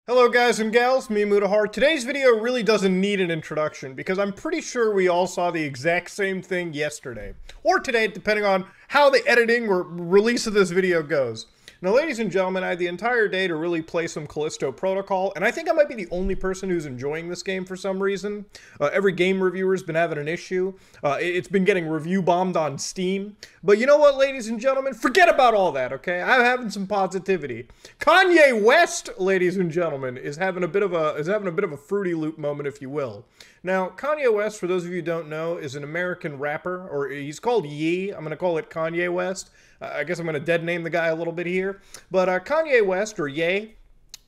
Hello guys and gals, me Mutahar. Today's video really doesn't need an introduction because I'm pretty sure we all saw the exact same thing yesterday. Or today, depending on how the editing or release of this video goes. Now ladies and gentlemen, I had the entire day to really play some Callisto Protocol, and I think I might be the only person who's enjoying this game for some reason. Every game reviewer's been having an issue. It's been getting review bombed on Steam. But you know what, ladies and gentlemen? Forget about all that, okay? I'm having some positivity. Kanye West, ladies and gentlemen, is having a bit of a Fruity Loop moment, if you will. Now, Kanye West, for those of you who don't know, is an American rapper, or he's called Ye. I'm going to call it Kanye West. I guess I'm going to dead name the guy a little bit here. But Kanye West, or Ye,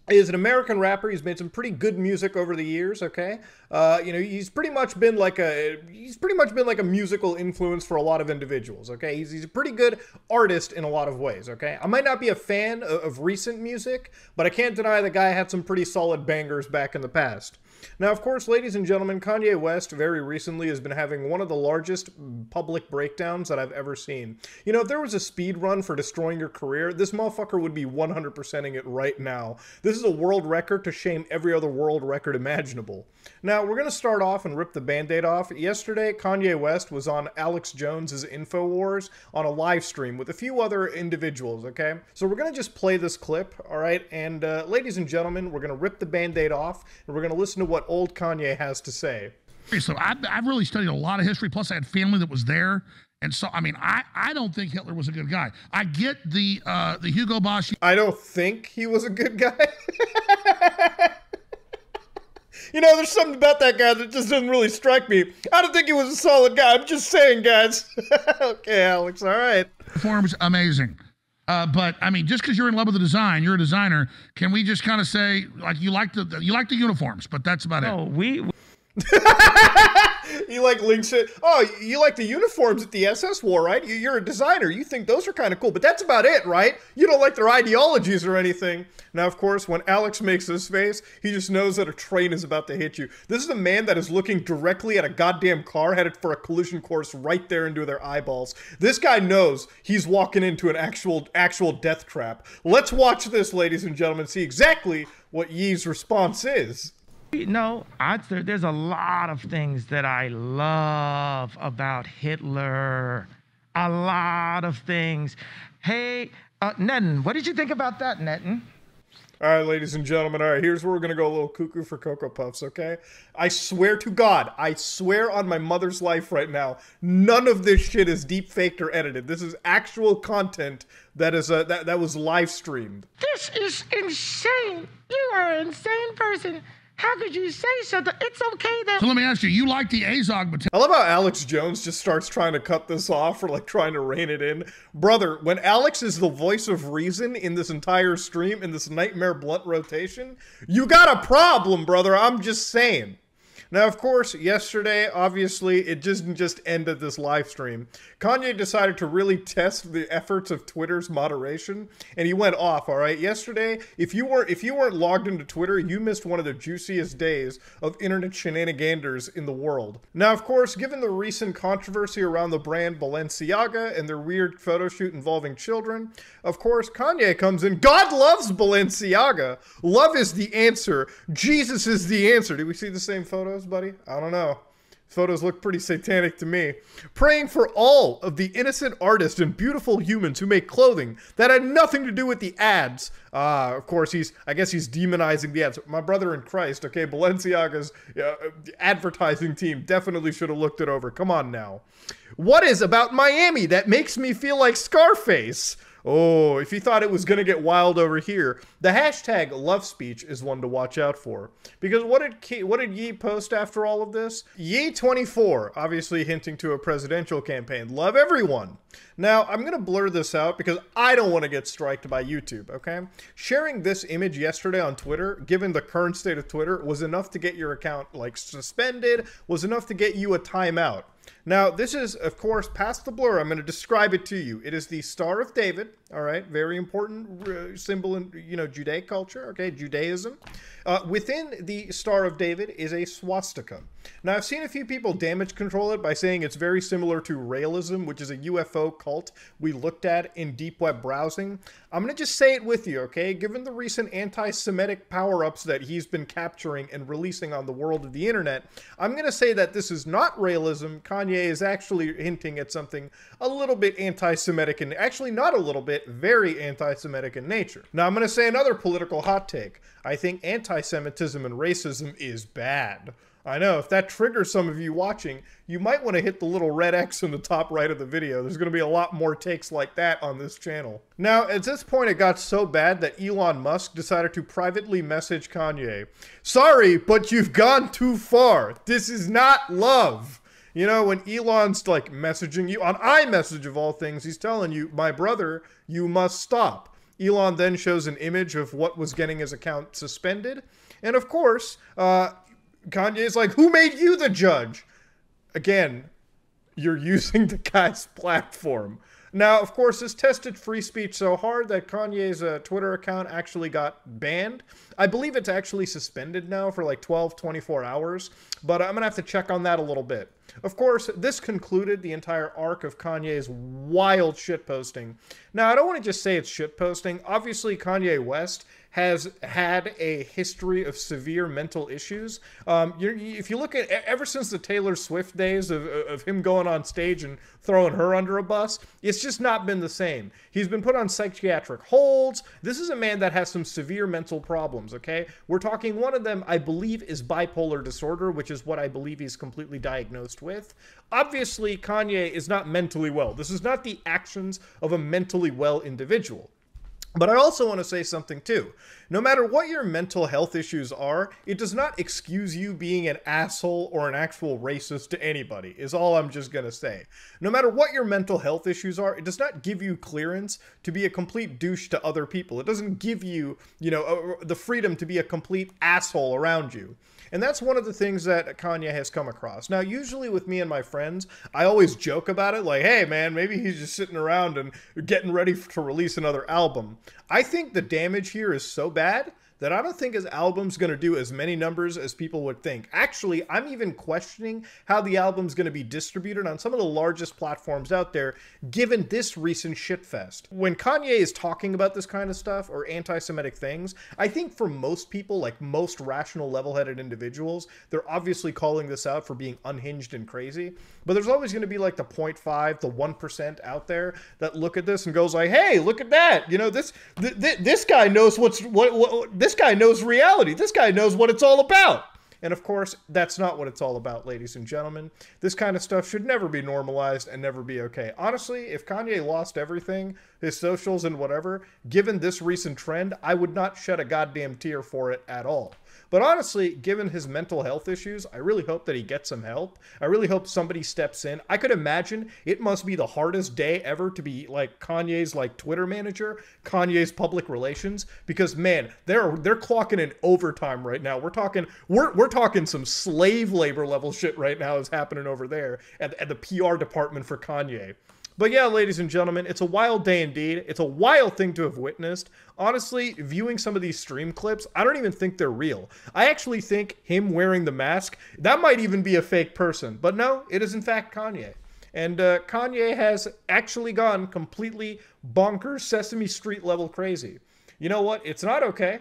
is an American rapper. He's made some pretty good music over the years, okay? You know, he's pretty much been like a musical influence for a lot of individuals, okay? He's a pretty good artist in a lot of ways, okay? I might not be a fan of recent music, but I can't deny the guy had some pretty solid bangers back in the past. Now, of course, ladies and gentlemen, Kanye West very recently has been having one of the largest public breakdowns that I've ever seen. You know, if there was a speed run for destroying your career, this motherfucker would be 100%ing it right now. This is a world record to shame every other world record imaginable. Now, we're going to start off and rip the band-aid off. Yesterday, Kanye West was on Alex Jones's InfoWars on a live stream with a few other individuals, okay? So we're going to just play this clip, all right? And ladies and gentlemen, we're going to rip the band-aid off, and we're going to listen to what old Kanye has to say. So I've really studied a lot of history, plus I had family that was there. And so, I mean, I don't think Hitler was a good guy. I get the Hugo Boss. I don't think he was a good guy. You know, there's something about that guy that just doesn't really strike me. I don't think he was a solid guy. I'm just saying, guys. Okay, Alex, all right. Form's amazing. But I mean, just because you're in love with the design, you're a designer. Can we just kind of say, like, you like the uniforms, but that's about it. No, You like links it. Oh, you like the uniforms that the SS wore, right? You're a designer. You think those are kind of cool, but that's about it, right? You don't like their ideologies or anything. Now, of course, when Alex makes this face, he just knows that a train is about to hit you. This is a man that is looking directly at a goddamn car headed for a collision course right there into their eyeballs. This guy knows he's walking into an actual death trap. Let's watch this, ladies and gentlemen, see exactly what Yee's response is. no, there's a lot of things that I love about Hitler. A lot of things. Hey, Netton, what did you think about that, Netton? All right, ladies and gentlemen, all right, here's where we're going to go a little cuckoo for Cocoa Puffs, okay? I swear to God, I swear on my mother's life right now, none of this shit is deep faked or edited. This is actual content that is that was live streamed. This is insane. You are an insane person. How could you say something? It's okay that... So let me ask you, you like the Azog battalion? I love how Alex Jones just starts trying to cut this off or like trying to rein it in. Brother, when Alex is the voice of reason in this entire stream, in this Nightmare Blunt rotation, you got a problem, brother. I'm just saying. Now, of course, yesterday, obviously, it didn't just end at this live stream. Kanye decided to really test the efforts of Twitter's moderation, and he went off, all right? Yesterday, if you weren't logged into Twitter, you missed one of the juiciest days of internet shenaniganders in the world. Now, of course, given the recent controversy around the brand Balenciaga and their weird photo shoot involving children, of course, Kanye comes in. God loves Balenciaga. Love is the answer. Jesus is the answer. Did we see the same photos, buddy? I don't know. Photos look pretty satanic to me. Praying for all of the innocent artists and beautiful humans who make clothing that had nothing to do with the ads. Of course, I guess he's demonizing the ads. My brother in Christ, okay? Balenciaga's advertising team definitely should have looked it over. Come on now. What is about Miami that makes me feel like Scarface? Oh, if you thought it was going to get wild over here, the hashtag love speech is one to watch out for. Because what did Ye post after all of this? Ye24, obviously hinting to a presidential campaign. Love everyone. Now, I'm going to blur this out because I don't want to get striked by YouTube, okay? Sharing this image yesterday on Twitter, given the current state of Twitter, was enough to get your account, like, suspended, was enough to get you a timeout. Now, this is, of course, past the blur. I'm going to describe it to you. It is the Star of David, all right? Very important symbol in, you know, Judaic culture, okay? Judaism. Within the Star of David is a swastika. Now, I've seen a few people damage control it by saying it's very similar to Raelism, which is a UFO cult we looked at in deep web browsing. I'm going to just say it with you, okay? Given the recent anti-Semitic power-ups that he's been capturing and releasing on the world of the internet, I'm going to say that this is not Raelism. Kanye is actually hinting at something a little bit anti-Semitic, and actually not a little bit, very anti-Semitic in nature. Now, I'm going to say another political hot take. I think anti-Semitism and racism is bad. I know, if that triggers some of you watching, you might want to hit the little red X in the top right of the video. There's going to be a lot more takes like that on this channel. Now, at this point, it got so bad that Elon Musk decided to privately message Kanye. Sorry, but you've gone too far. This is not love. You know, when Elon's like messaging you on iMessage of all things, he's telling you, my brother, you must stop. Elon then shows an image of what was getting his account suspended. And of course, Kanye's like, who made you the judge? Again, you're using the guy's platform. Now, of course, this tested free speech so hard that Kanye's Twitter account actually got banned. I believe it's actually suspended now for like 12, 24 hours, but I'm going to have to check on that a little bit. Of course, this concluded the entire arc of Kanye's wild shitposting. Now, I don't want to just say it's shitposting. Obviously, Kanye West has had a history of severe mental issues. If you look at, ever since the Taylor Swift days of him going on stage and throwing her under a bus, it's just not been the same. He's been put on psychiatric holds. This is a man that has some severe mental problems, okay? We're talking, one of them, I believe, is bipolar disorder, which is what I believe he's completely diagnosed with. Obviously, Kanye is not mentally well. This is not the actions of a mentally well individual. But I also want to say something too. No matter what your mental health issues are, it does not excuse you being an asshole or an actual racist to anybody, is all I'm just going to say. No matter what your mental health issues are, it does not give you clearance to be a complete douche to other people. It doesn't give you, the freedom to be a complete asshole around you. And that's one of the things that Kanye has come across. Now, usually with me and my friends, I always joke about it, like, hey, man, maybe he's just sitting around and getting ready to release another album. I think the damage here is so bad that I don't think his album's going to do as many numbers as people would think. Actually, I'm even questioning how the album's going to be distributed on some of the largest platforms out there, given this recent shitfest. When Kanye is talking about this kind of stuff, or anti-Semitic things, I think for most people, like most rational, level-headed individuals, they're obviously calling this out for being unhinged and crazy. But there's always going to be like the 0.5, the 1% out there that look at this and goes like, hey, look at that. You know, this guy knows this guy knows reality. This guy knows what it's all about. And of course, that's not what it's all about, ladies and gentlemen. This kind of stuff should never be normalized and never be okay. Honestly, if Kanye lost everything, his socials and whatever, given this recent trend, I would not shed a goddamn tear for it at all. But honestly, given his mental health issues, I really hope that he gets some help. I really hope somebody steps in. I could imagine it must be the hardest day ever to be like Kanye's like Twitter manager, Kanye's public relations, because man, they're clocking in overtime right now. We're talking some slave labor level shit right now is happening over there at the PR department for Kanye. But yeah, ladies and gentlemen, it's a wild day indeed. It's a wild thing to have witnessed. Honestly, viewing some of these stream clips, I don't even think they're real. I actually think him wearing the mask, that might even be a fake person. But no, it is in fact Kanye. And Kanye has actually gone completely bonkers, Sesame Street level crazy. You know what? It's not okay.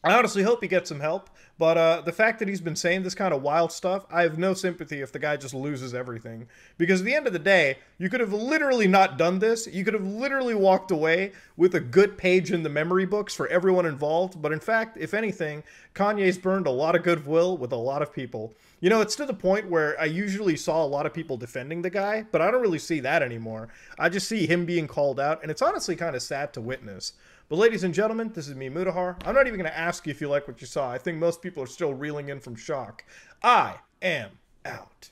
I honestly hope he gets some help, but the fact that he's been saying this kind of wild stuff, I have no sympathy if the guy just loses everything. Because at the end of the day, you could have literally not done this. You could have literally walked away with a good page in the memory books for everyone involved. But in fact, if anything, Kanye's burned a lot of goodwill with a lot of people. You know, it's to the point where I usually saw a lot of people defending the guy, but I don't really see that anymore. I just see him being called out, and it's honestly kind of sad to witness. But ladies and gentlemen, this is me, Mutahar. I'm not even going to ask you if you like what you saw. I think most people are still reeling in from shock. I am out.